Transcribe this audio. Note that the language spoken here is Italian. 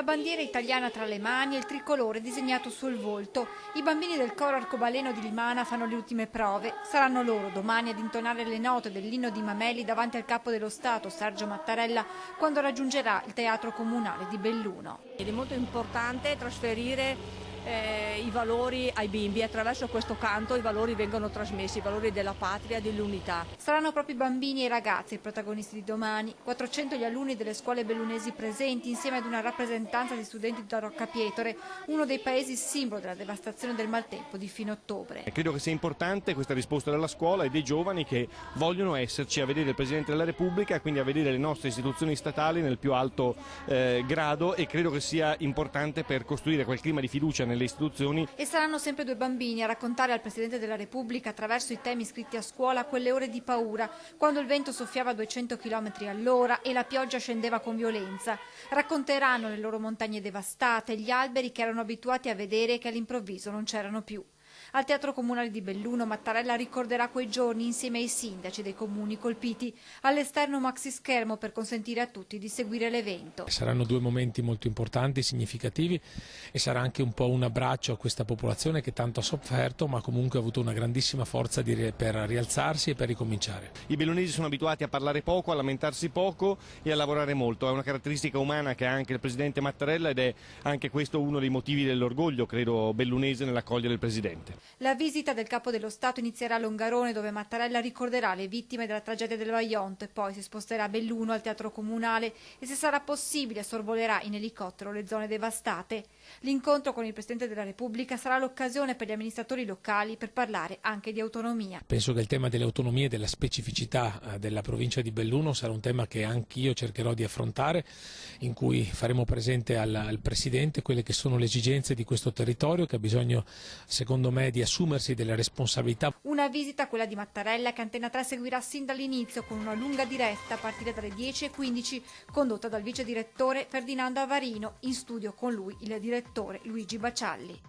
bandiera italiana tra le mani e il tricolore disegnato sul volto. I bambini del coro arcobaleno di Limana fanno le ultime prove. Saranno loro domani ad intonare le note dell'inno di Mameli davanti al capo dello Stato, Sergio Mattarella, quando raggiungerà il Teatro Comunale di Belluno. Ed è molto importante trasferire i valori ai bimbi. Attraverso questo canto i valori vengono trasmessi, i valori della patria, dell'unità. Saranno proprio i bambini e i ragazzi i protagonisti di domani. 400 gli alunni delle scuole bellunesi presenti insieme ad una rappresentanza di studenti da Roccapietore, uno dei paesi simbolo della devastazione del maltempo di fine ottobre. Credo che sia importante questa risposta della scuola e dei giovani che vogliono esserci a vedere il Presidente della Repubblica e quindi a vedere le nostre istituzioni statali nel più alto grado, e credo che sia importante per costruire quel clima di fiducia nelle istituzioni. E saranno sempre due bambini a raccontare al Presidente della Repubblica, attraverso i temi scritti a scuola, quelle ore di paura, quando il vento soffiava a 200 km all'ora e la pioggia scendeva con violenza. Racconteranno le loro montagne devastate, gli alberi che erano abituati a vedere e che all'improvviso non c'erano più. Al Teatro Comunale di Belluno Mattarella ricorderà quei giorni insieme ai sindaci dei comuni colpiti. All'esterno maxi schermo per consentire a tutti di seguire l'evento. Saranno due momenti molto importanti, significativi, e sarà anche un po' un abbraccio a questa popolazione che tanto ha sofferto, ma comunque ha avuto una grandissima forza per rialzarsi e per ricominciare. I bellunesi sono abituati a parlare poco, a lamentarsi poco e a lavorare molto. È una caratteristica umana che ha anche il Presidente Mattarella ed è anche questo uno dei motivi dell'orgoglio, credo, bellunese nell'accogliere il Presidente. La visita del Capo dello Stato inizierà a Longarone, dove Mattarella ricorderà le vittime della tragedia del Vajont, e poi si sposterà a Belluno al Teatro Comunale e, se sarà possibile, sorvolerà in elicottero le zone devastate. L'incontro con il Presidente della Repubblica sarà l'occasione per gli amministratori locali per parlare anche di autonomia. Penso che il tema delle autonomie e della specificità della provincia di Belluno sarà un tema che anch'io cercherò di affrontare, in cui faremo presente al Presidente quelle che sono le esigenze di questo territorio, che ha bisogno, secondo me, di assumersi delle responsabilità. Una visita, quella di Mattarella, che Antena 3 seguirà sin dall'inizio con una lunga diretta a partire dalle 10:15, condotta dal vice direttore Ferdinando Avarino, in studio con lui il direttore Luigi Bacialli.